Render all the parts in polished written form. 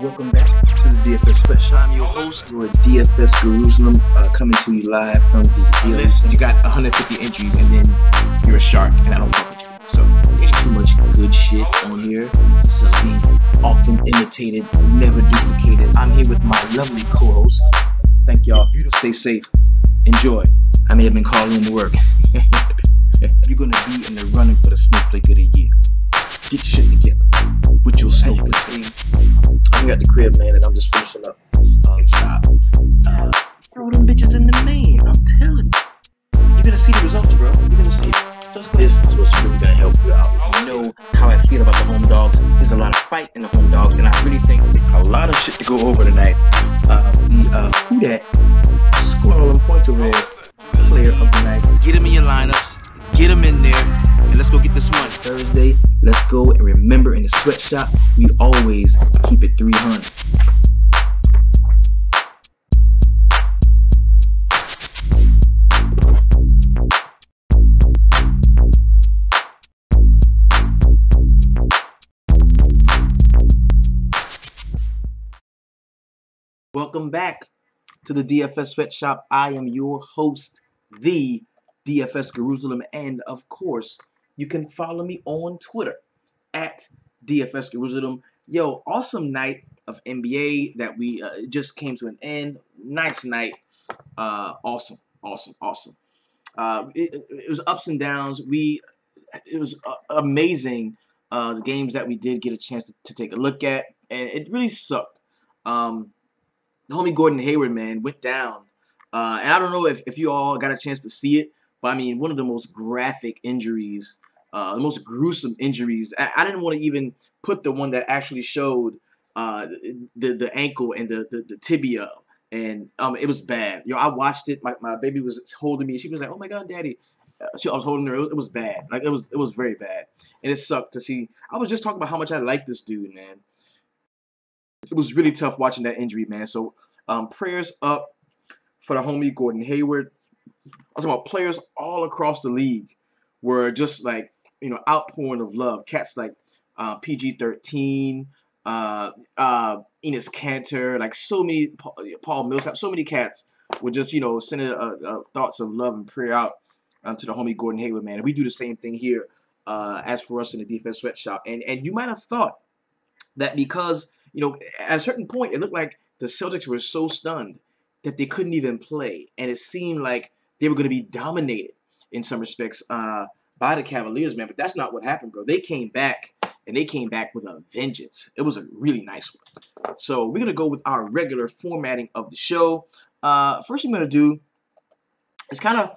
Welcome back to the DFS Sweatshop. I'm your host, your DFS Jerusalem, coming to you live from the list. You got 150 entries, and then you're a shark, and I don't fuck with you. So there's too much good shit on here. This is the often imitated, never duplicated. I'm here with my lovely co-host. Thank y'all. Stay safe. Enjoy. I may have been calling in to work. You're gonna be in the running for the Snowflake of the Year. Get your shit together with your snowflake. I'm at the crib, man, and I'm just finishing up. Stop. Throw them bitches in the main. I'm telling you. You're gonna see the results, bro. You're gonna see it. Just this is what's really gonna help you out. You know how I feel about the home dogs. There's a lot of fight in the home dogs, and I really think a lot of shit to go over tonight. Who that scored all them points over there? Player of the night. Get them in your lineups. Get them in there. And let's go get this money. Thursday, let's go, and remember, in the sweatshop, we always keep it 300. Welcome back to the DFS Sweatshop. I am your host, the DFS Jerusalem, and of course, you can follow me on Twitter at DFS Jerusalem. Yo, awesome night of NBA that we just came to an end. Nice night. Awesome. It was ups and downs. It was amazing. The games that we did get a chance to take a look at, and it really sucked. The homie Gordon Hayward, man, went down. And I don't know if you all got a chance to see it, but I mean, one of the most graphic injuries, the most gruesome injuries. I didn't want to even put the one that actually showed the ankle and the tibia, and it was bad. Yo, I watched it. My baby was holding me. She was like, "Oh my God, Daddy." I was holding her. It was bad. Like it was very bad, and it sucked to see. I was just talking about how much I like this dude, man. It was really tough watching that injury, man. So prayers up for the homie Gordon Hayward. I was talking about players all across the league were just like, outpouring of love. Cats like PG-13, Enes Kanter, like so many, Paul Millsap, so many cats were just, sending thoughts of love and prayer out to the homie Gordon Hayward, man. And we do the same thing here as for us in the defense sweatshop. And you might have thought that because, at a certain point, it looked like the Celtics were so stunned that they couldn't even play. And it seemed like they were going to be dominated in some respects by the Cavaliers, man. But that's not what happened, bro. They came back, and they came back with a vengeance. It was a really nice one. So we're going to go with our regular formatting of the show. First thing I'm going to do is kind of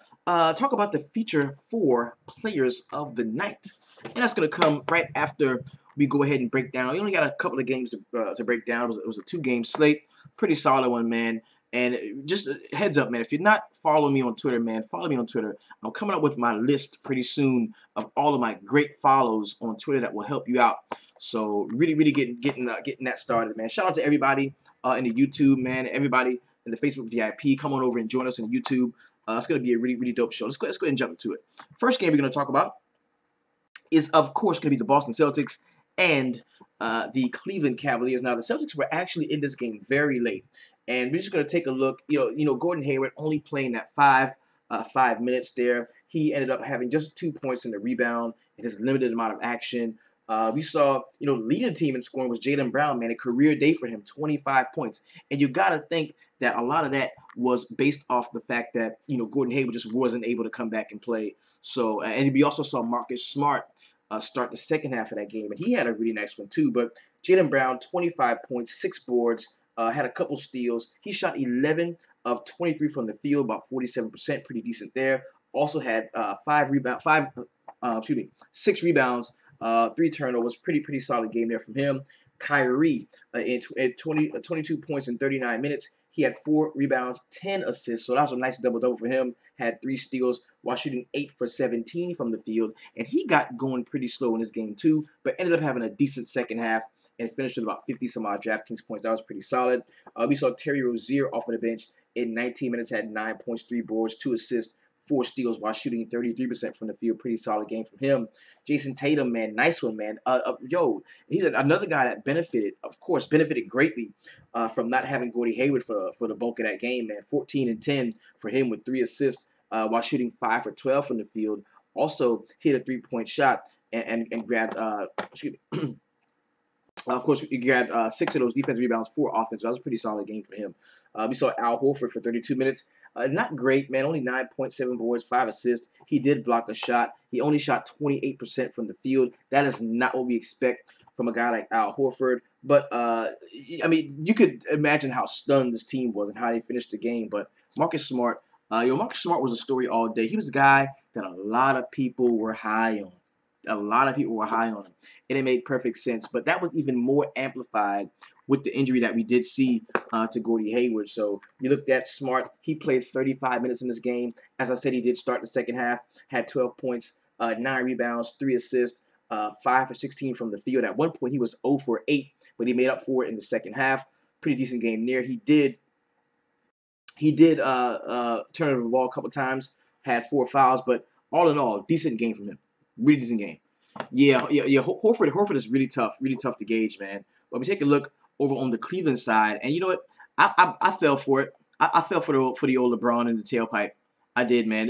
talk about the feature for players of the night. And that's going to come right after we go ahead and break down. We only got a couple of games to break down. It was a 2-game slate. Pretty solid one, man. And just a heads up, man, if you're not following me on Twitter, man, follow me on Twitter. I'm coming up with my list pretty soon of all of my great follows on Twitter that will help you out. So really getting that started, man. Shout out to everybody in the YouTube, man. Everybody in the Facebook VIP. Come on over and join us on YouTube. It's going to be a really dope show. Let's go ahead and jump into it. First game we're going to talk about is, of course, going to be the Boston Celtics and the Cleveland Cavaliers. Now, the Celtics were actually in this game very late, and we're just going to take a look. Gordon Hayward only playing that 5 minutes there. He ended up having just 2 points in the rebound in his limited amount of action. We saw, leading the team in scoring was Jaylen Brown, man, a career day for him, 25 points. And you got to think that a lot of that was based off the fact that, Gordon Hayward just wasn't able to come back and play. So, and we also saw Marcus Smart start the second half of that game, and he had a really nice one too. But Jaylen Brown, 25 points, 6 boards, had a couple steals. He shot 11 of 23 from the field, about 47%, pretty decent there. Also had 6 rebounds, 3 turnovers, pretty solid game there from him. Kyrie, at 22 points in 39 minutes. He had 4 rebounds, 10 assists, so that was a nice double-double for him. Had 3 steals while shooting 8 for 17 from the field. And he got going pretty slow in this game too, but ended up having a decent second half and finished with about 50-some-odd DraftKings points. That was pretty solid. We saw Terry Rozier off of the bench in 19 minutes, had 9 points, 3 boards, 2 assists, 4 steals while shooting 33% from the field. Pretty solid game from him. Jason Tatum, man, nice one, man. He's another guy that benefited greatly from not having Gordie Hayward for the bulk of that game, man. 14 and 10 for him with 3 assists while shooting 5 for 12 from the field. Also hit a 3-point shot and grabbed of course, he grabbed 6 of those defensive rebounds, 4 offense. That was a pretty solid game for him. We saw Al Horford for 32 minutes. Not great, man. Only 9.7 boards, 5 assists. He did block a shot. He only shot 28% from the field. That is not what we expect from a guy like Al Horford. But, I mean, you could imagine how stunned this team was and how they finished the game. But Marcus Smart, Marcus Smart was a story all day. He was a guy that a lot of people were high on. A lot of people were high on him, and it made perfect sense. But that was even more amplified with the injury that we did see to Gordie Hayward. So you looked at Smart. He played 35 minutes in this game. As I said, he did start the second half, had 12 points, 9 rebounds, 3 assists, 5 for 16 from the field. At one point, he was 0 for 8, but he made up for it in the second half. Pretty decent game there. He did turn over the ball a couple times, had 4 fouls, but all in all, decent game from him. Really decent game. Yeah. Horford is really tough to gauge, man. But we take a look over on the Cleveland side, and you know what? I fell for it. I fell for the old LeBron in the tailpipe. I did, man.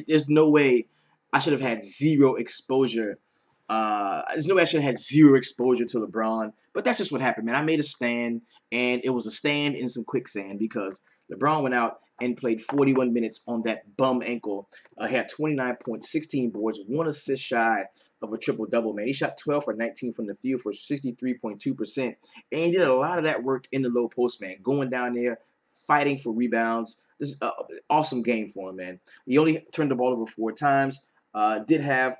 There's no way I should have had zero exposure. There's no way I should have had zero exposure to LeBron. But that's just what happened, man. I made a stand, and it was a stand in some quicksand because LeBron went out and played 41 minutes on that bum ankle. He had 29 points, 16 boards, 1 assist shy of a triple-double, man. He shot 12 for 19 from the field for 63.2%. And he did a lot of that work in the low post, man. Going down there, fighting for rebounds. This is an awesome game for him, man. He only turned the ball over 4 times. Did have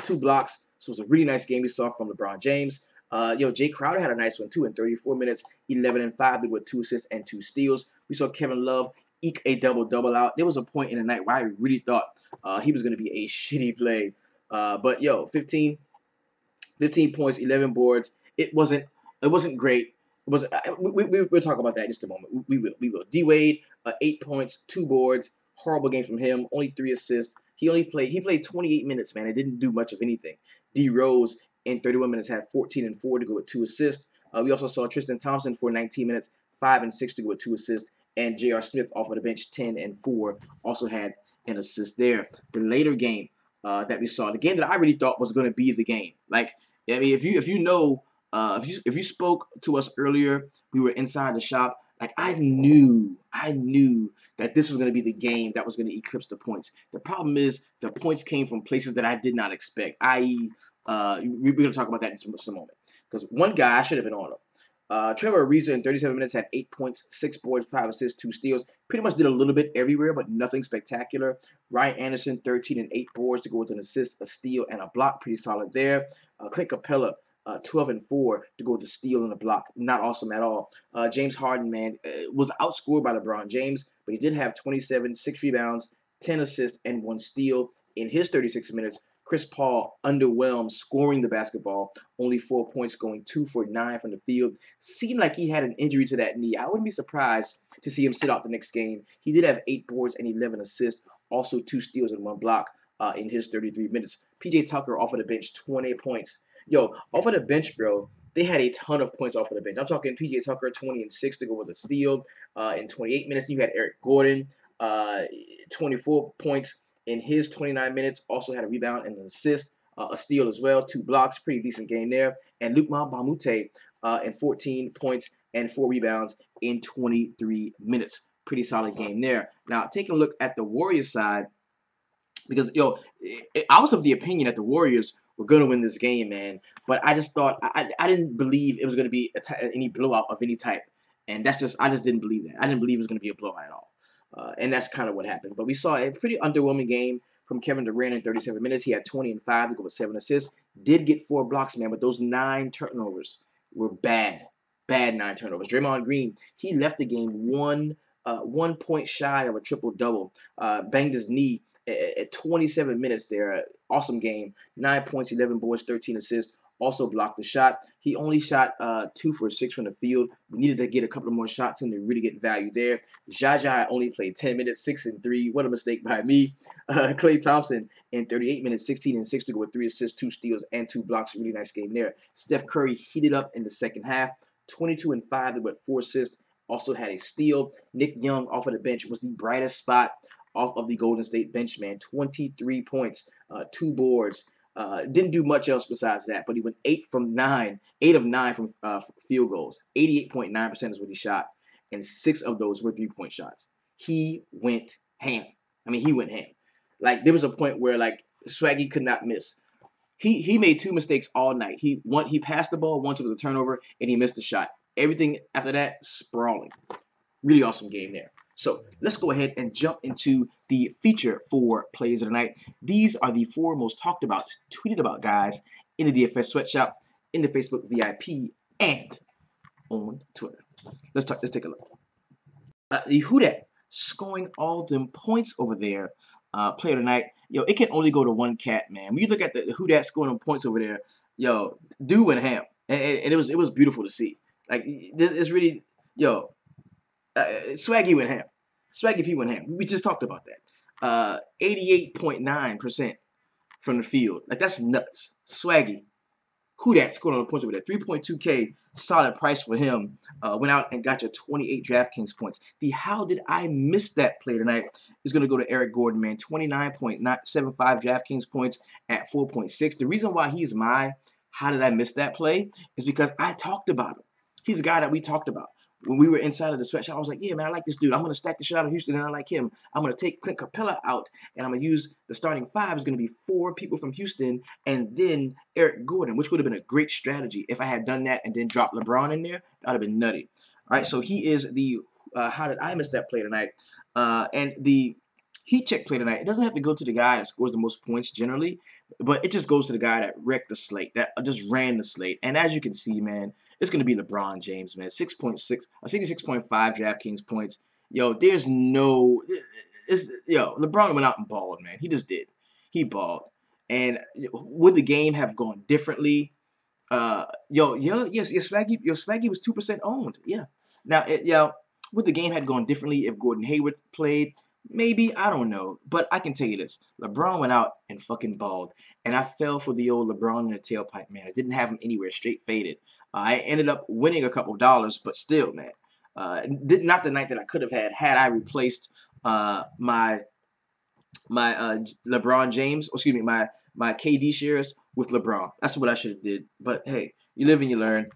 2 blocks. So it was a really nice game we saw from LeBron James. Jay Crowder had a nice one, too, in 34 minutes, 11 and 5, with 2 assists and 2 steals. We saw Kevin Love eke a double-double out. There was a point in the night where I really thought he was going to be a shitty play. But 15 points, 11 boards. It wasn't great. It wasn't. We'll talk about that in just a moment. We will. D Wade, 8 points, 2 boards. Horrible game from him. Only 3 assists. He played 28 minutes, man. It didn't do much of anything. D Rose in 31 minutes had 14 and 4 to go with 2 assists. We also saw Tristan Thompson for 19 minutes, 5 and 6 to go with 2 assists. And J.R. Smith off of the bench, 10 and 4, also had an assist there. The later game that we saw, the game that I really thought was going to be the game. Like, I mean, if you spoke to us earlier, we were inside the shop. Like, I knew that this was going to be the game that was going to eclipse the points. The problem is the points came from places that I did not expect. I.e., we're going to talk about that in just a moment. Because one guy I should have been on him. Trevor Ariza in 37 minutes had 8 points, 6 boards, 5 assists, 2 steals. Pretty much did a little bit everywhere, but nothing spectacular. Ryan Anderson, 13 and 8 boards to go with an assist, a steal, and a block. Pretty solid there. Clint Capella, 12 and 4 to go with a steal and a block. Not awesome at all. James Harden, man, was outscored by LeBron James, but he did have 27, 6 rebounds, 10 assists, and 1 steal in his 36 minutes. Chris Paul underwhelmed scoring the basketball, only 4 points, going 2 for 9 from the field. Seemed like he had an injury to that knee. I wouldn't be surprised to see him sit out the next game. He did have 8 boards and 11 assists, also 2 steals and 1 block in his 33 minutes. PJ Tucker off of the bench, 20 points. Off of the bench, bro, they had a ton of points off of the bench. I'm talking PJ Tucker, 20 and 6 to go with a steal in 28 minutes. You had Eric Gordon, 24 points. In his 29 minutes, also had a rebound and an assist, a steal as well, 2 blocks, pretty decent game there. And Luke Mbah a Moute in 14 points and 4 rebounds in 23 minutes. Pretty solid game there. Now, taking a look at the Warriors side, because, I was of the opinion that the Warriors were going to win this game, man. But I just thought, I didn't believe it was going to be any blowout of any type. And I just didn't believe that. I didn't believe it was going to be a blowout at all. And that's kind of what happened. But we saw a pretty underwhelming game from Kevin Durant in 37 minutes. He had 20 and 5 to go with 7 assists. Did get 4 blocks, man, but those 9 turnovers were bad. Bad 9 turnovers. Draymond Green, he left the game 1 point shy of a triple-double. Banged his knee at 27 minutes there. Awesome game. 9 points, 11 boards, 13 assists. also blocked the shot. He only shot 2 for 6 from the field. We needed to get a couple of more shots in to really get value there. Jaja only played 10 minutes, 6 and 3. What a mistake by me. Klay Thompson in 38 minutes, 16 and 6 to go with 3 assists, 2 steals, and 2 blocks. Really nice game there. Steph Curry heated up in the second half, 22 and 5 with 4 assists. Also had a steal. Nick Young off of the bench was the brightest spot off of the Golden State bench, man. 23 points, 2 boards. Didn't do much else besides that, but he went 8 of 9 from field goals. 88.9% is what he shot, and 6 of those were 3-point shots. He went ham. I mean, he went ham. Like, there was a point where, like, Swaggy could not miss. He made 2 mistakes all night. He passed the ball once, it was a turnover, and he missed a shot. Everything after that, sprawling. Really awesome game there. So let's go ahead and jump into the feature for plays of the night. These are the 4 most talked about, tweeted about guys in the DFS Sweatshop, in the Facebook VIP, and on Twitter. Let's take a look. The Who Dat scoring all them points over there. Player of the night. Yo, it can only go to one cat, man. When you look at the Who Dat scoring them points over there, yo, dude went ham, and it was beautiful to see. Like, it's really, yo. Swaggy went ham. Swaggy P went ham. We just talked about that. 88.9% from the field. Like, that's nuts. Swaggy. Who Dat scored on the points over there? 3.2K, solid price for him. Went out and got you 28 DraftKings points. The how did I miss that play tonight is going to go to Eric Gordon, man. 29.75 DraftKings points at 4.6. The reason why he's my how did I miss that play is because I talked about him. He's a guy that we talked about. When we were inside of the sweatshop, I was like, yeah, man, I like this dude. I'm going to stack the shit out of Houston, and I like him. I'm going to take Clint Capella out, and I'm going to use the starting 5 is going to be 4 people from Houston, and then Eric Gordon, which would have been a great strategy if I had done that and then dropped LeBron in there. That would have been nutty. All right, so he is the how did I miss that play tonight? And the heat check play tonight, it doesn't have to go to the guy that scores the most points generally, but it just goes to the guy that wrecked the slate, that just ran the slate. And as you can see, man, it's going to be LeBron James, man. 66.5 DraftKings points. Yo, there's no, LeBron went out and balled, man. He just did. He balled. And would the game have gone differently? Yes, your Swaggy was 2% owned. Yeah. Now, would the game had gone differently if Gordon Hayward played? Maybe, I don't know. But I can tell you this. LeBron went out and fucking balled. And I fell for the old LeBron in the tailpipe, man. I didn't have him anywhere. Straight faded. I ended up winning a couple dollars, but still, man. Not the night that I could have had I replaced my LeBron James, my KD shares with LeBron. That's what I should have did. But hey, you live and you learn.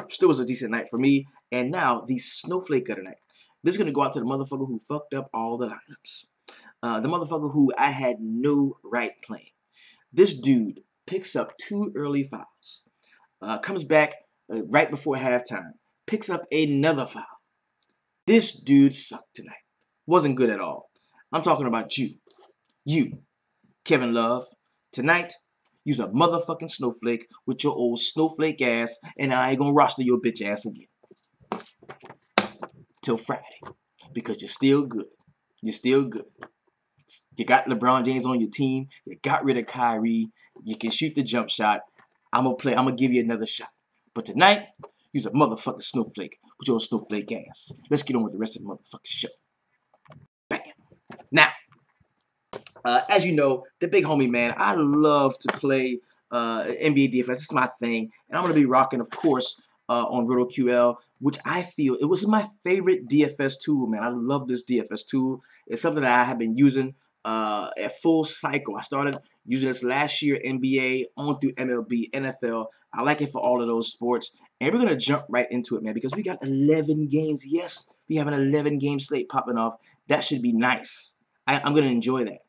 Still was a decent night for me. And now the snowflake of the night. This is going to go out to the motherfucker who fucked up all the lineups. The motherfucker who I had no right playing. This dude picks up 2 early fouls. Comes back right before halftime. Picks up another foul. This dude sucked tonight. Wasn't good at all. I'm talking about you. You, Kevin Love. Tonight, you's a motherfucking snowflake with your old snowflake ass, and I ain't gonna roster your bitch ass again. Till Friday, because you're still good. You're still good. You got LeBron James on your team. You got rid of Kyrie. You can shoot the jump shot. I'm gonna give you another shot. But tonight, you's a motherfucking snowflake with your snowflake ass. Let's get on with the rest of the motherfucking show. Bam. Now, as you know, the big homie, man, I love to play NBA DFS. This is my thing. And I'm going to be rocking, of course, on RotoQL, which I feel it was my favorite DFS tool, man. I love this DFS tool. It's something that I have been using a full cycle. I started using this last year, NBA, on through MLB, NFL. I like it for all of those sports. And we're going to jump right into it, man, because we got 11 games. Yes, we have an 11-game slate popping off. That should be nice. I'm going to enjoy that.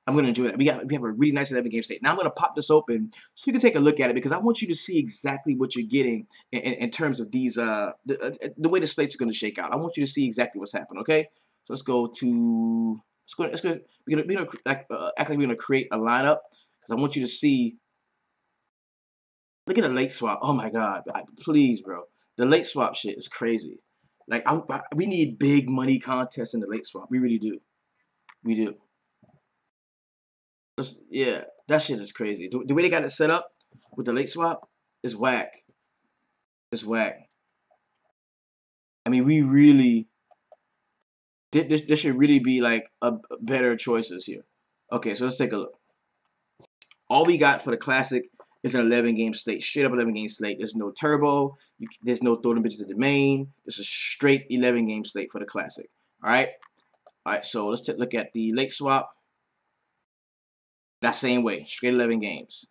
I'm going to enjoy that. We have a really nice 11-game slate. Now I'm going to pop this open so you can take a look at it because I want you to see exactly what you're getting in terms of these the way the slates are going to shake out. I want you to see exactly what's happening. Okay, so let's go to we're gonna act like we're gonna create a lineup because I want you to see. Look at the late swap. Oh my God, please, bro. The late swap shit is crazy. Like we need big money contests in the late swap. We really do. We do. Yeah, that shit is crazy. The way they got it set up with the late swap, It's whack. It's whack. I mean, we really this should really be like a better choices here. Okay, so let's take a look. All we got for the classic is an 11 game slate, straight up 11 game slate. There's no turbo. There's no throw them bitches at the main. It's a straight 11 game slate for the classic. All right. All right. So let's look at the late swap. That same way, straight 11 games.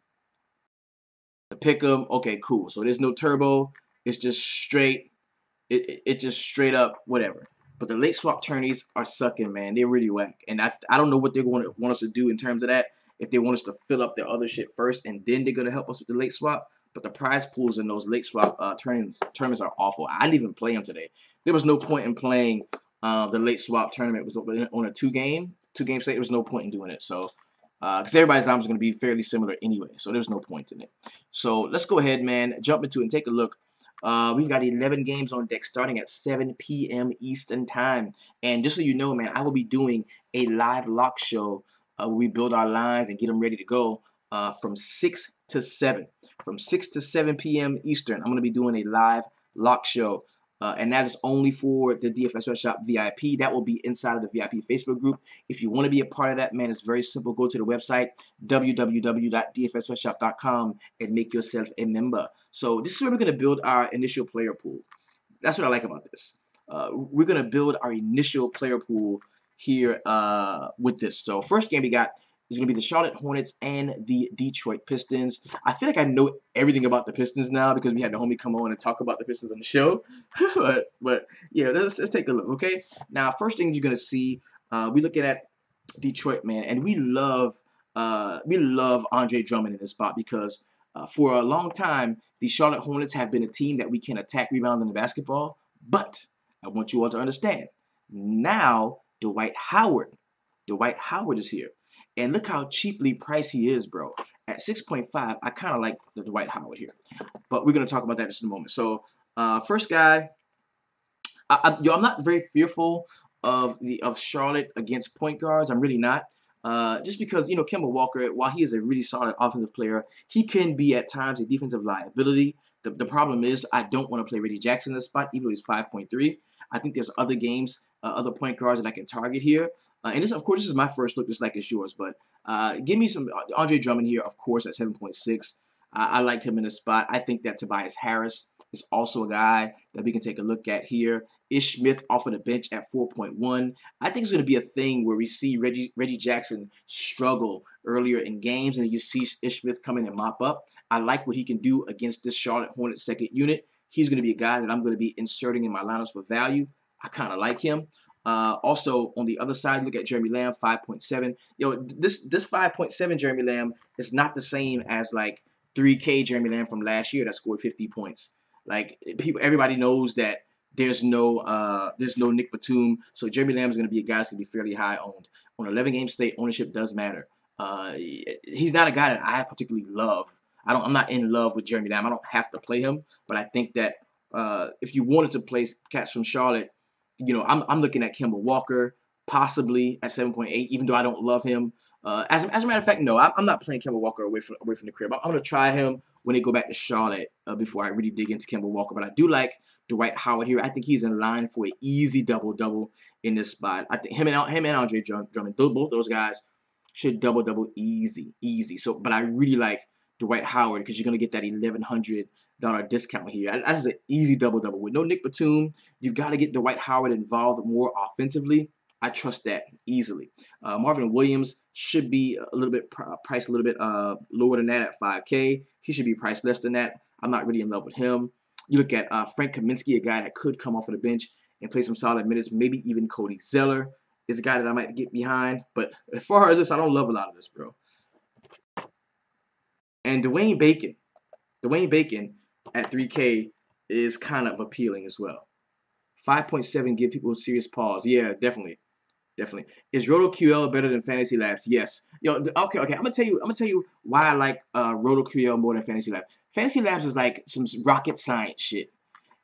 The pick 'em, okay, cool. So there's no turbo. It's just straight. It's just straight up whatever. But the late swap tourneys are sucking, man. They're really whack. And I don't know what they're going to want us to do in terms of that. If they want us to fill up their other shit first and then they're going to help us with the late swap. But the prize pools in those late swap tournaments are awful. I didn't even play them today. There was no point in playing the late swap tournament. It was on a two-game slate. There was no point in doing it. So, because everybody's numbers is going to be fairly similar anyway. So there's no point in it. So let's go ahead, man. Jump into it and take a look. We've got 11 games on deck starting at 7 p.m. Eastern time. And just so you know, man, I will be doing a live lock show where we build our lines and get them ready to go from 6 to 7. From 6 to 7 p.m. Eastern, I'm going to be doing a live lock show. And that is only for the DFS Sweatshop VIP. That will be inside of the VIP Facebook group. If you want to be a part of that, man, it's very simple. Go to the website, www.dfssweatshop.com, and make yourself a member. So this is where we're going to build our initial player pool. That's what I like about this. We're going to build our initial player pool here with this. So first game we got is going to be the Charlotte Hornets and the Detroit Pistons. I feel like I know everything about the Pistons now because we had the homie come on and talk about the Pistons on the show. but yeah, let's take a look, okay? Now, first thing you're going to see, we looking at Detroit, man, and we love Andre Drummond in this spot because for a long time, the Charlotte Hornets have been a team that we can attack, rebound in the basketball. But I want you all to understand, now Dwight Howard is here. And look how cheaply priced he is, bro. At 6.5, I kind of like the Dwight Howard here. But we're going to talk about that in just a moment. So, first guy, I'm not very fearful of Charlotte against point guards. I'm really not. Just because, you know, Kemba Walker, while he is a really solid offensive player, he can be at times a defensive liability. The problem is I don't want to play Reggie Jackson in this spot, even though he's 5.3. I think there's other games, other point guards that I can target here. And this, of course, this is my first look, just like it's yours. But give me some Andre Drummond here, of course, at 7.6. I like him in this spot. I think that Tobias Harris is also a guy that we can take a look at here. Ish Smith off of the bench at 4.1. I think it's going to be a thing where we see Reggie Jackson struggle earlier in games, and you see Ish Smith come in and mop up. I like what he can do against this Charlotte Hornets second unit. He's going to be a guy that I'm going to be inserting in my lineups for value. I kind of like him. Also, on the other side, look at Jeremy Lamb, 5.7. This 5.7 Jeremy Lamb is not the same as like 3K Jeremy Lamb from last year that scored 50 points. Like everybody knows that there's no Nick Batum, so Jeremy Lamb is going to be a guy that's going to be fairly high owned. On 11 game slate, ownership does matter. He's not a guy that I particularly love. I'm not in love with Jeremy Lamb. I don't have to play him, but I think that if you wanted to play cats from Charlotte, you know, I'm looking at Kemba Walker possibly at 7.8, even though I don't love him. As a matter of fact, no, I'm not playing Kemba Walker away from the crib. I'm going to try him when they go back to Charlotte before I really dig into Kemba Walker. But I do like Dwight Howard here. I think he's in line for an easy double-double in this spot. I think him and Andre Drummond, both those guys should double-double easy. So, but I really like Dwight Howard because you're going to get that $1,100 discount here. That is an easy double-double. With no Nick Batum, you've got to get Dwight Howard involved more offensively. I trust that easily. Marvin Williams should be a little bit priced a little bit lower than that at 5K. He should be priced less than that. I'm not really in love with him. You look at Frank Kaminsky, a guy that could come off of the bench and play some solid minutes. Maybe even Cody Zeller is a guy that I might get behind. But as far as this, I don't love a lot of this, bro. And Dwayne Bacon at 3K is kind of appealing as well. 5.7 give people a serious pause. Yeah, definitely. Is RotoQL better than Fantasy Labs? Yes. Okay. I'm gonna tell you why I like RotoQL more than Fantasy Labs. Fantasy Labs is like some rocket science shit,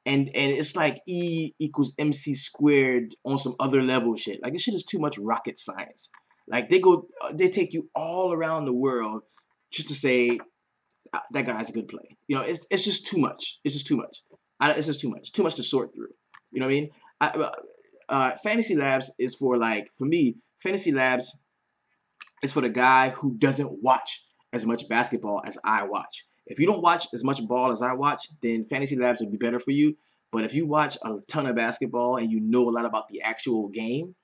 and it's like E equals MC squared on some other level shit. Like this shit is too much rocket science. Like they take you all around the world just to say that guy's a good play. You know, it's just too much. It's just too much. It's just too much. Too much to sort through. You know what I mean? Fantasy Labs is for me. Fantasy Labs is for the guy who doesn't watch as much basketball as I watch. If you don't watch as much ball as I watch, then Fantasy Labs would be better for you. But if you watch a ton of basketball and you know a lot about the actual game,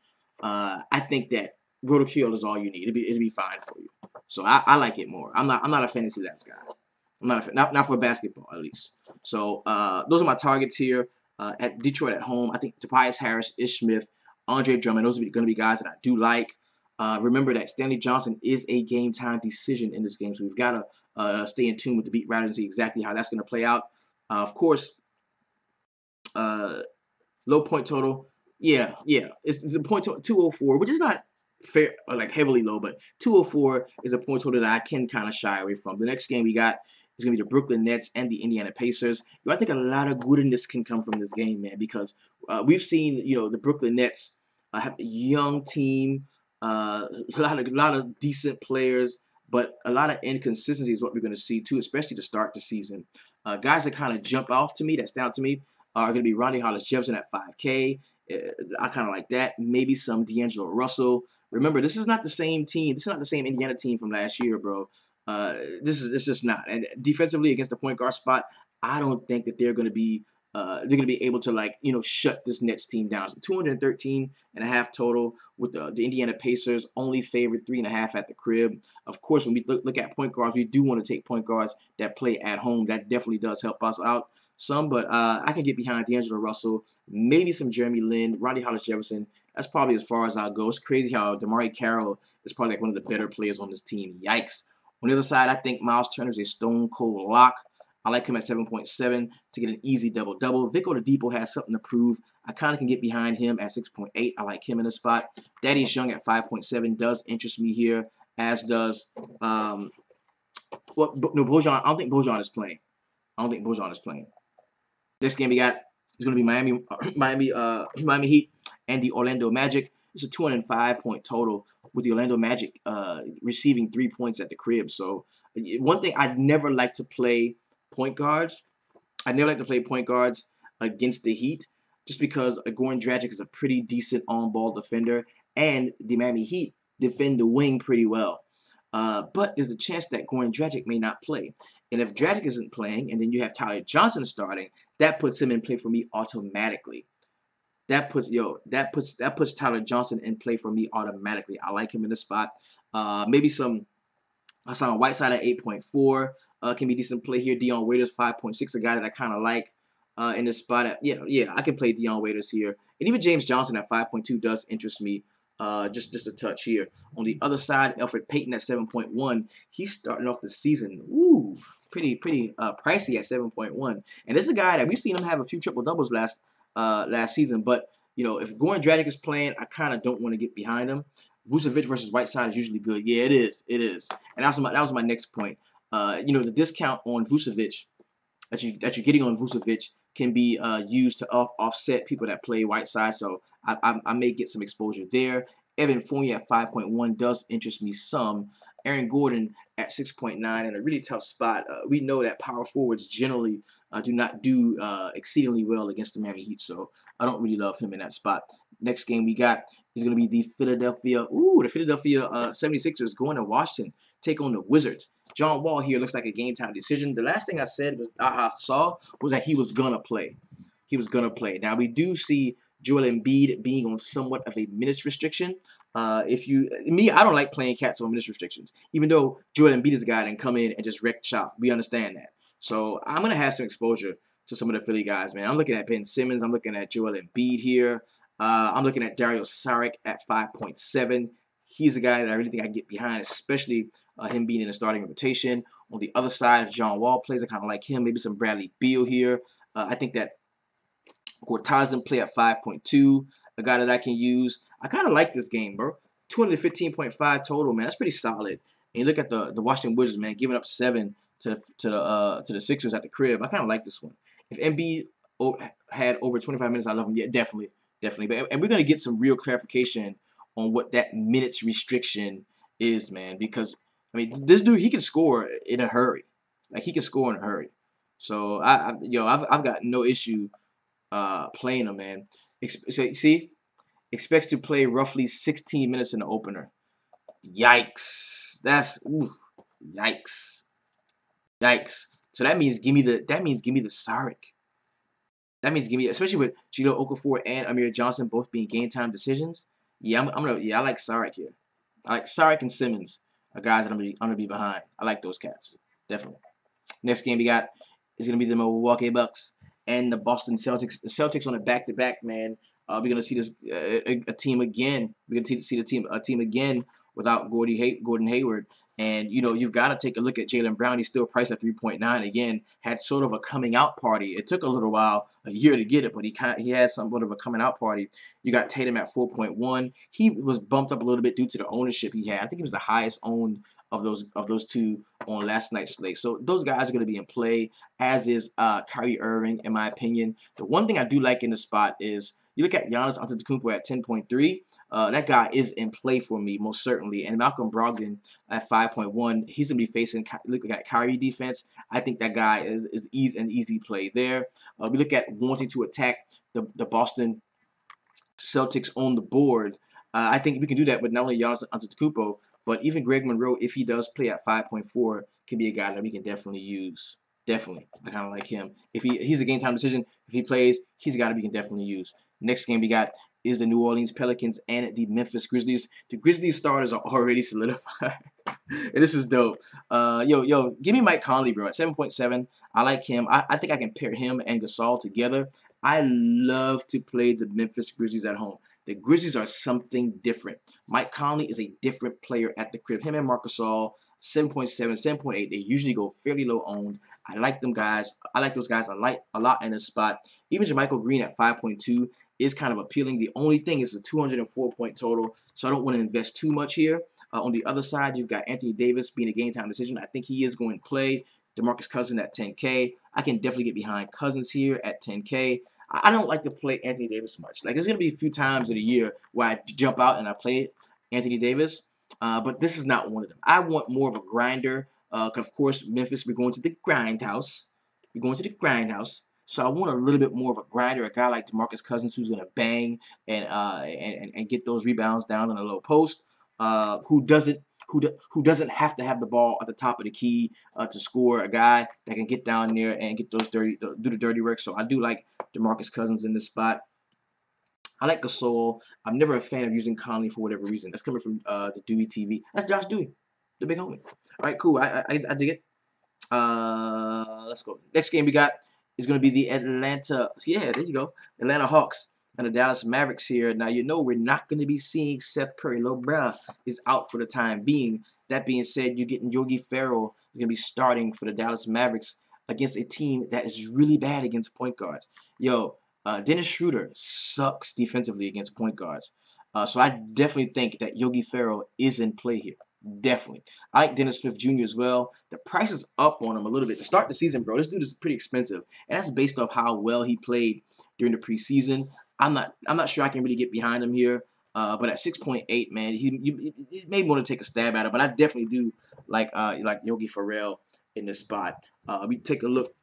I think that Rotokill is all you need. It'll be fine for you. So I like it more. I'm not a Fantasy Labs guy. I'm not for basketball at least. So those are my targets here. At Detroit at home, I think Tobias Harris, Ish Smith, Andre Drummond, those are going to be guys that I do like. Remember that Stanley Johnson is a game time decision in this game, so we've got to stay in tune with the beat writer and see exactly how that's going to play out. Of course, low point total. Yeah. It's the point total 204, which is not fair, like heavily low, but 204 is a point total that I can kind of shy away from. The next game we got is going to be the Brooklyn Nets and the Indiana Pacers. I think a lot of goodness can come from this game, man, because we've seen, the Brooklyn Nets have a young team, a lot of decent players, but a lot of inconsistency is what we're going to see too, especially to start the season. Guys that kind of jump off to me, that stand out to me, are going to be Ronnie Hollis-Jefferson at 5K. I kind of like that. Maybe some D'Angelo Russell. Remember, this is not the same team. This is not the same Indiana team from last year, bro. This is just not. And defensively against the point guard spot, I don't think that they're going to be able to shut this Nets team down. So 213.5 total with the Indiana Pacers only favored 3.5 at the crib. Of course, when we look at point guards, we do want to take point guards that play at home. That definitely does help us out some, but I can get behind D'Angelo Russell, maybe some Jeremy Lin, Ronnie Hollis-Jefferson. That's probably as far as I'll go. It's crazy how DeMarre Carroll is probably like one of the better players on this team. Yikes. On the other side, I think Miles Turner is a stone cold lock. I like him at 7.7 to get an easy double-double. Vic Oladipo has something to prove. I kind of can get behind him at 6.8. I like him in the spot. Thaddeus Young at 5.7 does interest me here, as does Bojan. I don't think Bojan is playing. Next game we got is going to be Miami Heat and the Orlando Magic. It's a 205-point total with the Orlando Magic receiving 3 points at the crib. So one thing, I'd never like to play point guards. I never like to play point guards against the Heat just because Goran Dragic is a pretty decent on-ball defender, and the Miami Heat defend the wing pretty well. But there's a chance that Goran Dragic may not play. And if Dragic isn't playing, and then you have Tyler Johnson starting, that puts him in play for me automatically. That puts Tyler Johnson in play for me automatically. I like him in the spot. Maybe some Hassan Whiteside at 8.4 can be decent play here. Dion Waiters 5.6, a guy that I kind of like in the spot. I can play Dion Waiters here, and even James Johnson at 5.2 does interest me. Just a touch here. On the other side, Elfrid Payton at 7.1. He's starting off the season. Ooh, pretty pricey at 7.1. And this is a guy that we've seen him have a few triple doubles last season. But if Goran Dragic is playing, I kind of don't want to get behind him. Vucevic versus Whiteside is usually good. Yeah, it is. And that was my next point. The discount on Vucevic that you're getting on Vucevic can be used to offset people that play Whiteside. So I may get some exposure there. Evan Fournier at 5.1 does interest me some. Aaron Gordon at 6.9 in a really tough spot. We know that power forwards generally do not do exceedingly well against the Miami Heat, so I don't really love him in that spot. Next game we got is going to be the Philadelphia 76ers going to Washington, take on the Wizards. John Wall here looks like a game-time decision. The last thing I saw was that he was going to play. Now, we do see Joel Embiid being on somewhat of a minutes restriction. I don't like playing cats on minutes restrictions. Even though Joel Embiid is a guy that can come in and just wreck shop. We understand that. So I'm going to have some exposure to some of the Philly guys, man. I'm looking at Ben Simmons. I'm looking at Joel Embiid here. I'm looking at Dario Saric at 5.7. He's a guy that I really think I can get behind, especially him being in the starting rotation. On the other side, if John Wall plays, I kind of like him. Maybe some Bradley Beal here. I think that Cortez can play at 5.2, a guy that I can use. I kind of like this game, bro. 215.5 total, man. That's pretty solid. And you look at the Washington Wizards, man, giving up 7 to the Sixers at the crib. I kind of like this one. If Embiid had over 25 minutes, I love him. Yeah, definitely. And we're gonna get some real clarification on what that minutes restriction is, man. Because this dude, he can score in a hurry. Like, he can score in a hurry. So I've got no issue playing him, man. See, expects to play roughly 16 minutes in the opener. Yikes! Yikes! Yikes! So that means give me the Saric. That means give me, especially with Gino Okafor and Amir Johnson both being game time decisions. Yeah, I like Saric here. I like Saric and Simmons are guys that I'm gonna be behind. I like those cats, definitely. Next game we got is gonna be the Milwaukee Bucks and the Boston Celtics. The Celtics on a back-to-back, man. We're gonna see this a team again. We're gonna see a team again without Gordon Hayward. And you've got to take a look at Jaylen Brown. He's still priced at 3.9. Again, had sort of a coming out party. It took a little while, a year to get it, but he had somewhat of a coming out party. You got Tatum at 4.1. He was bumped up a little bit due to the ownership he had. I think he was the highest owned of those two on last night's slate. So those guys are going to be in play, as is Kyrie Irving, in my opinion. The one thing I do like in the spot is you look at Giannis Antetokounmpo at 10.3. That guy is in play for me, most certainly. And Malcolm Brogdon at 5.1. He's going to be facing, looking at Kyrie defense. I think that guy is an easy play there. We look at wanting to attack the Boston Celtics on the board. I think we can do that with not only Giannis Antetokounmpo, but even Greg Monroe, if he does play at 5.4, can be a guy that we can definitely use. Definitely. I kind of like him. If he's a game time decision, if he plays, he's a guy that we can definitely use. Next game we got is the New Orleans Pelicans and the Memphis Grizzlies. The Grizzlies starters are already solidified. And this is dope. Give me Mike Conley, bro, at 7.7. I like him. I think I can pair him and Gasol together. I love to play the Memphis Grizzlies at home. The Grizzlies are something different. Mike Conley is a different player at the crib. Him and Marc Gasol, 7.7, 7.8. They usually go fairly low owned. I like them guys. I like those guys a lot in this spot. Even JaMychal Green at 5.2 is kind of appealing. The only thing is a 204-point total, so I don't want to invest too much here. On the other side, you've got Anthony Davis being a game time decision. I think he is going to play. DeMarcus Cousins at 10K. I can definitely get behind Cousins here at 10K. I don't like to play Anthony Davis much. Like, there's going to be a few times in a year where I jump out and I play Anthony Davis, but this is not one of them. I want more of a grinder. Of course, Memphis, we're going to the grindhouse. We're going to the grindhouse. So I want a little bit more of a grinder, a guy like DeMarcus Cousins who's going to bang and get those rebounds down in the low post, who doesn't have to have the ball at the top of the key to score, a guy that can get down there and get those do the dirty work. So I do like DeMarcus Cousins in this spot. I like Gasol. I'm never a fan of using Conley for whatever reason. That's coming from the Dewey TV. That's Josh Dewey, the big homie. All right, cool. I dig it. Let's go. Next game we got is going to be the Atlanta Hawks and the Dallas Mavericks here. Now, we're not going to be seeing Seth Curry. LeBron is out for the time being. That being said, you're getting Yogi Ferrell is going to be starting for the Dallas Mavericks against a team that is really bad against point guards. Dennis Schroeder sucks defensively against point guards. So I definitely think that Yogi Ferrell is in play here. Definitely. I like Dennis Smith Jr. as well. The price is up on him a little bit. To start the season, bro, this dude is pretty expensive. And that's based off how well he played during the preseason. I'm not sure I can really get behind him here. But at 6.8, man, you may want to take a stab at it. But I definitely do like Yogi Ferrell in this spot. We take a look.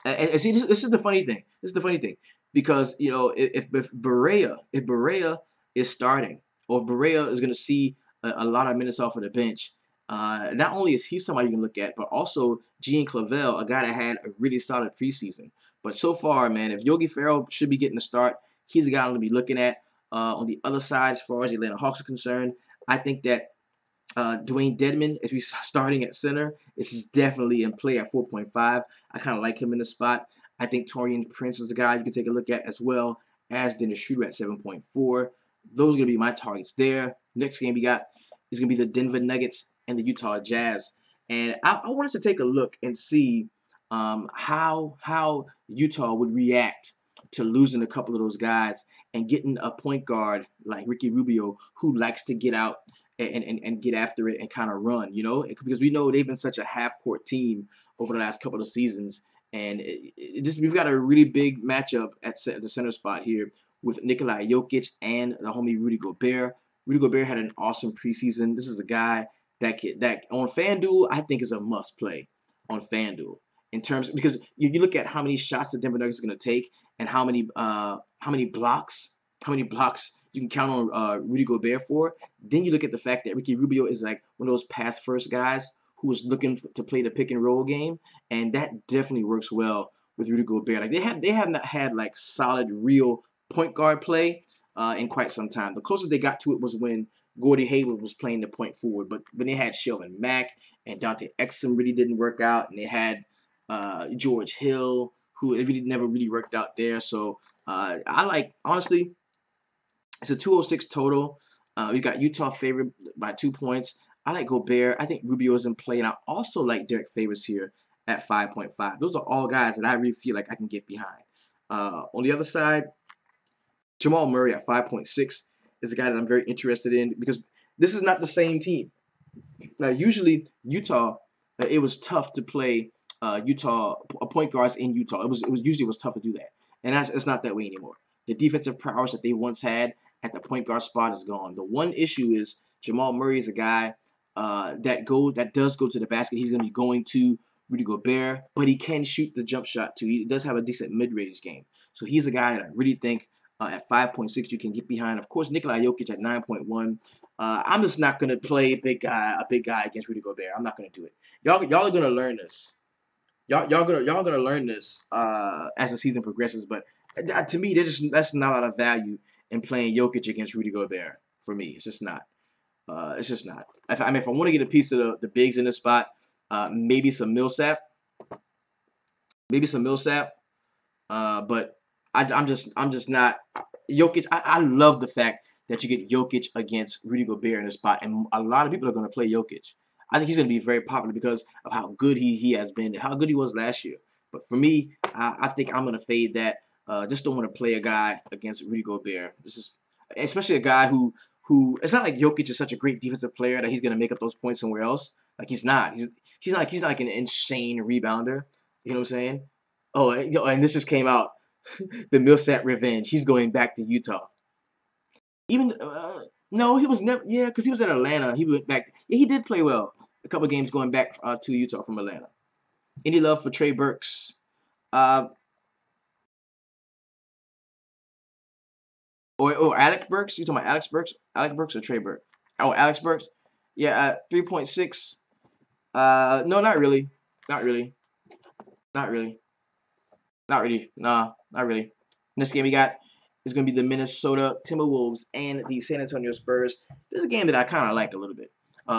And see, this is the funny thing. This is the funny thing. Because, if Barea is starting, or if Barea is going to see a lot of minutes off of the bench, not only is he somebody you can look at, but also Gene Clavel, a guy that had a really solid preseason. But so far, man, if Yogi Ferrell should be getting a start, he's a guy I'm going to be looking at. On the other side, as far as the Atlanta Hawks are concerned, I think that Dwayne Dedmon, if he's starting at center, this is definitely in play at 4.5. I kind of like him in the spot. I think Taurean Prince is a guy you can take a look at, as well as Dennis Schroeder at 7.4. Those are going to be my targets there. Next game we got is going to be the Denver Nuggets and the Utah Jazz. And I wanted to take a look and see how Utah would react to losing a couple of those guys and getting a point guard like Ricky Rubio who likes to get out and get after it and kind of run, because we know they've been such a half-court team over the last couple of seasons. And we've got a really big matchup at the center spot here with Nikola Jokic and the homie Rudy Gobert. Rudy Gobert had an awesome preseason. This is a guy that on FanDuel I think is a must play. on FanDuel in terms because you look at how many shots the Denver Nuggets are going to take and how many blocks you can count on Rudy Gobert for. Then you look at the fact that Ricky Rubio is like one of those pass first guys who was looking to play the pick and roll game, and that definitely works well with Rudy Gobert. Like they have not had like solid real point guard play in quite some time. The closest they got to it was when Gordie Hayward was playing the point forward, but when they had Shelvin Mack and Dante Exum really didn't work out, and they had George Hill, who it really never really worked out there. So I like, honestly, it's a 206 total. We got Utah favored by 2 points. I like Gobert. I think Rubio is in play, and I also like Derek Favors here at 5.5. Those are all guys that I really feel like I can get behind. On the other side, Jamal Murray at 5.6 is a guy that I'm very interested in because this is not the same team. Now, usually Utah, it was tough to play Utah point guards in Utah. It was usually tough to do that, and it's not that way anymore. The defensive prowess that they once had at the point guard spot is gone. The one issue is Jamal Murray is a guy that does go to the basket. He's going to be going to Rudy Gobert, but he can shoot the jump shot too. He does have a decent mid-range game, so he's a guy that I really think at 5.6 you can get behind. Of course, Nikola Jokic at 9.1. I'm just not gonna play a big guy against Rudy Gobert. I'm not gonna do it. Y'all are gonna learn this. Y'all gonna learn this as the season progresses. But to me, that's not a lot of value in playing Jokic against Rudy Gobert. For me, it's just not. It's just not. If I want to get a piece of the bigs in this spot, maybe some Millsap. But I'm just not Jokic. I love the fact that you get Jokic against Rudy Gobert in the spot, and a lot of people are going to play Jokic. I think he's going to be very popular because of how good he has been, how good he was last year. But for me, I think I'm going to fade that. Just don't want to play a guy against Rudy Gobert. This is especially a guy who it's not like Jokic is such a great defensive player that he's going to make up those points somewhere else. Like he's not. He's not like an insane rebounder. You know what I'm saying? Oh, and this just came out. The Millsap revenge. He's going back to Utah. Even no, he was never. Yeah, because he was at Atlanta. He went back. Yeah, he did play well. A couple of games going back to Utah from Atlanta. Any love for Trey Burks? Or Alex Burks? You talking about Alex Burks? Alex Burks or Trey Burks? Oh, Alex Burks. Yeah, 3.6. No, not really. Not really. Not really. Not really. Nah, not really. In this game we got is going to be the Minnesota Timberwolves and the San Antonio Spurs. This is a game that I kind of like a little bit.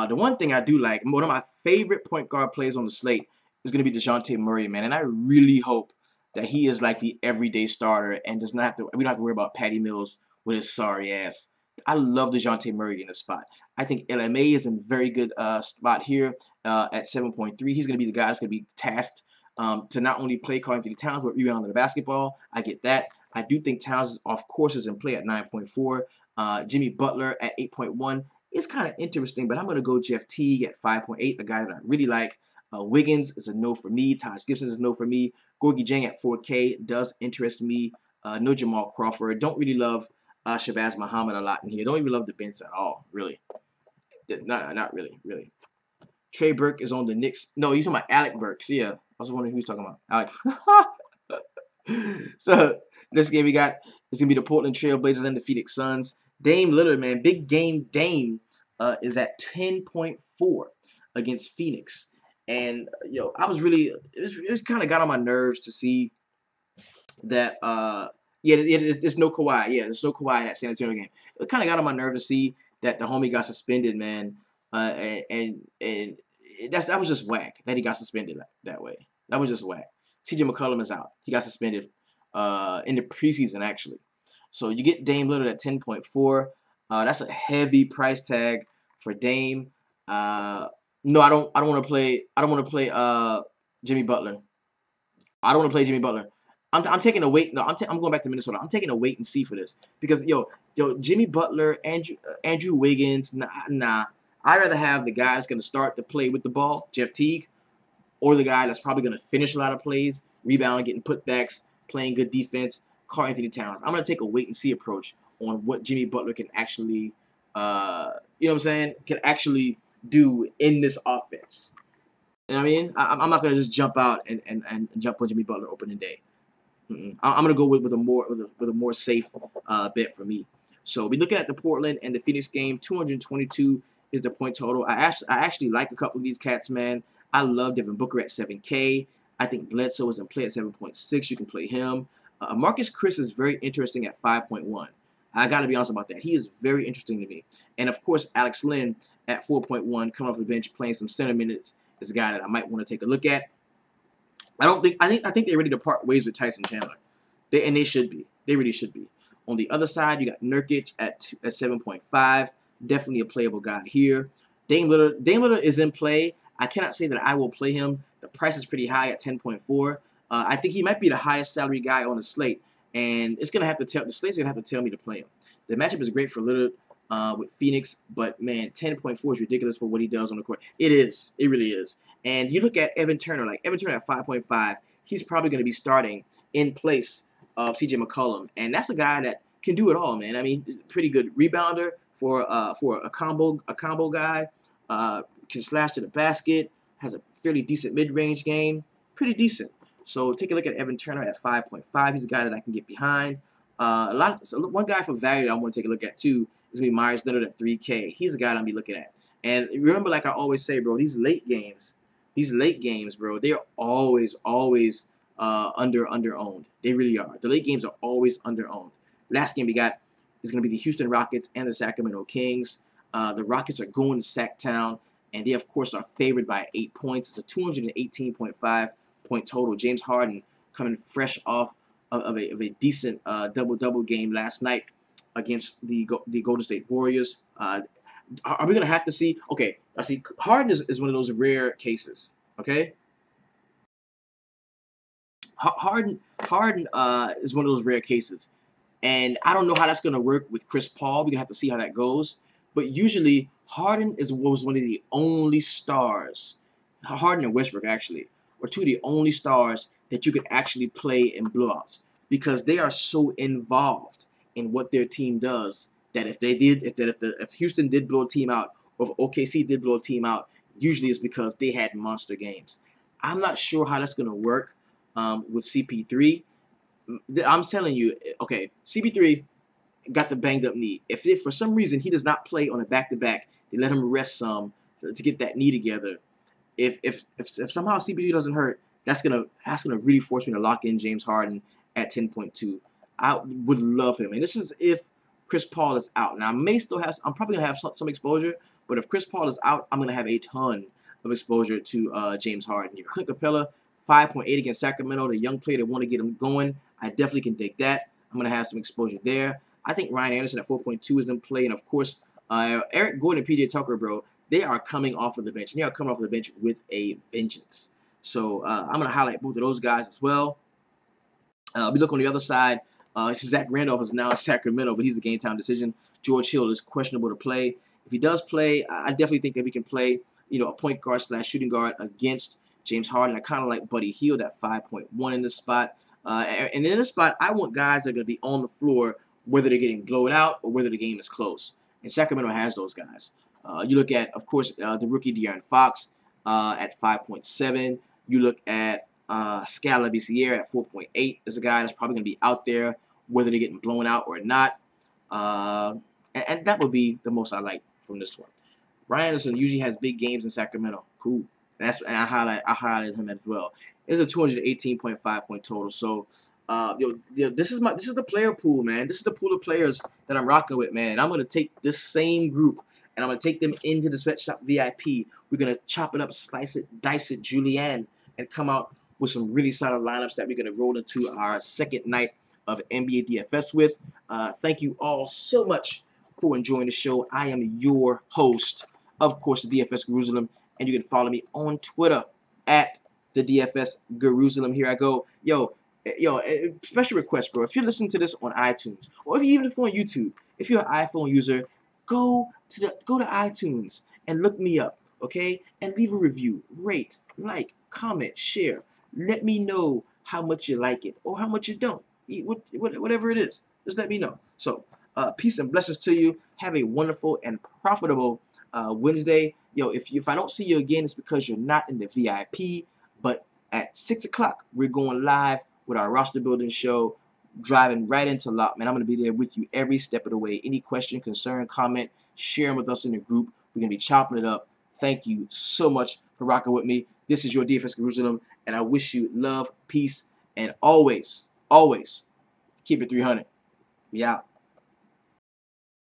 The one thing I do like, one of my favorite point guard players on the slate is going to be DeJounte Murray, man. And I really hope that he is like the everyday starter and we don't have to worry about Patty Mills with his sorry ass. I love DeJounte Murray in the spot. I think LMA is in very good spot here at 7.3. He's going to be the guy that's going to be tasked to not only play Karl Anthony Towns, but rebound the basketball. I get that. I do think Towns, of course, is in play at 9.4. Jimmy Butler at 8.1 is kind of interesting, but I'm going to go Jeff Teague at 5.8, a guy that I really like. Wiggins is a no for me. Taj Gibson is a no for me. Gorgie Jang at 4K does interest me. No Jamal Crawford. Don't really love Shabazz Muhammad a lot in here. Don't even love the bench at all, really. Not really. Trey Burke is on the Knicks. No, he's talking about Alec Burks. Yeah, I was wondering who he's talking about. Alec. So this game we got is gonna be the Portland Trail Blazers and the Phoenix Suns. Dame Lillard, man, big game. Dame is at 10.4 against Phoenix, and I was really it kind of got on my nerves to see that. There's no Kawhi. Yeah, there's no Kawhi in that San Antonio game. It kind of got on my nerve to see that the homie got suspended, man. And that was just whack that he got suspended that way. That was just whack. CJ McCollum is out. He got suspended in the preseason actually. So you get Dame Lillard at 10.4. That's a heavy price tag for Dame. No, I don't want to play. I don't want to play Jimmy Butler. I don't want to play Jimmy Butler. I'm taking a wait. No, I'm going back to Minnesota. I'm taking a wait and see for this because Jimmy Butler, Andrew Wiggins, nah. I'd rather have the guy that's going to start to play with the ball, Jeff Teague, or the guy that's probably going to finish a lot of plays, rebounding, getting putbacks, playing good defense, Karl Anthony Towns. I'm going to take a wait-and-see approach on what Jimmy Butler can actually, can actually do in this offense. You know what I mean? I'm not gonna just jump out and jump on Jimmy Butler opening day. I'm gonna go with a more safe bet for me. So we're looking at the Portland and the Phoenix game. 222 is the point total. I actually like a couple of these cats, man. I love Devin Booker at 7K. I think Bledsoe is in play at 7.6. You can play him. Marcus Chris is very interesting at 5.1. I got to be honest about that. He is very interesting to me. And of course, Alex Len at 4.1, coming off the bench, playing some center minutes, is a guy that I might want to take a look at. I think they're ready to part ways with Tyson Chandler. They should be. They really should be. On the other side, you got Nurkic at 7.5. Definitely a playable guy here. Dame Lillard is in play. I cannot say that I will play him. The price is pretty high at 10.4. I think he might be the highest salary guy on the slate, and the slate's gonna have to tell me to play him. The matchup is great for Lillard with Phoenix, but man, 10.4 is ridiculous for what he does on the court. It is. It really is. And you look at Evan Turner, like Evan Turner at 5.5, he's probably going to be starting in place of CJ McCollum, and that's a guy that can do it all, man. I mean, he's a pretty good rebounder for a combo guy. Can slash to the basket, has a fairly decent mid-range game, pretty decent. So take a look at Evan Turner at 5.5. He's a guy that I can get behind. One guy for value that I want to take a look at too is going to be Myers Leonard at 3K. He's a guy that I'll be looking at. And remember, like I always say, bro, these late games, bro, they are always under-owned. They really are. The late games are always under-owned. Last game we got is going to be the Houston Rockets and the Sacramento Kings. The Rockets are going to Sacktown, and they, of course, are favored by 8 points. It's a 218.5 point total. James Harden coming fresh off of a decent double-double game last night against the Golden State Warriors. Are we going to have to see? Okay, I see Harden is one of those rare cases, okay? Harden is one of those rare cases. And I don't know how that's going to work with Chris Paul. We're going to have to see how that goes. But usually, Harden was one of the only stars, Harden and Westbrook actually, were two of the only stars that you could actually play in blowouts because they are so involved in what their team does that if Houston did blow a team out or if OKC did blow a team out, usually it's because they had monster games. I'm not sure how that's going to work with CP3. I'm telling you, okay, CP3 got the banged up knee. If for some reason he does not play on a back-to-back, they let him rest some to get that knee together. If somehow CP3 doesn't hurt, that's gonna really force me to lock in James Harden at 10.2. I would love him, and this is if Chris Paul is out. Now I'm probably gonna have some exposure, but if Chris Paul is out, I'm gonna have a ton of exposure to James Harden. Your Clint Capella, 5.8 against Sacramento, the young player that want to get him going. I definitely can take that. I'm gonna have some exposure there. I think Ryan Anderson at 4.2 is in play, and of course, Eric Gordon and PJ Tucker, bro, they are coming off of the bench. They are coming off of the bench with a vengeance. So I'm gonna highlight both of those guys as well. We look on the other side. Zach Randolph is now in Sacramento, but he's a game time decision. George Hill is questionable to play. If he does play, I definitely think that we can play, a point guard / shooting guard against James Harden. I kind of like Buddy Hield at 5.1 in this spot. And in this spot, I want guys that are going to be on the floor, whether they're getting blown out or whether the game is close. And Sacramento has those guys. You look at, of course, the rookie De'Aaron Fox at 5.7. You look at Scala Bicier at 4.8 is a guy that's probably going to be out there, whether they're getting blown out or not. And that would be the most I like from this one. Ryan Anderson usually has big games in Sacramento. Cool. And I highlighted him as well. It's a 218.5 point total. So, this is the player pool, man. This is the pool of players that I'm rocking with, man. And I'm gonna take this same group and I'm gonna take them into the Sweatshop VIP. We're gonna chop it up, slice it, dice it, julienne, and come out with some really solid lineups that we're gonna roll into our second night of NBA DFS with. Thank you all so much for enjoying the show. I am your host, of course, the DFS Jerusalem. And you can follow me on Twitter at the DFS Jerusalem. Here I go. Yo, special request, bro. If you're listening to this on iTunes, or if you're even on YouTube, if you're an iPhone user, go to iTunes and look me up, okay? And leave a review, rate, like, comment, share. Let me know how much you like it or how much you don't. Whatever it is, just let me know. So, peace and blessings to you. Have a wonderful and profitable Wednesday. Yo, if I don't see you again, it's because you're not in the VIP. But at 6 o'clock, we're going live with our roster building show, driving right into lock. Man, I'm going to be there with you every step of the way. Any question, concern, comment, share them with us in the group. We're going to be chopping it up. Thank you so much for rocking with me. This is your DFS Jerusalem, and I wish you love, peace, and always, always keep it 300. We out.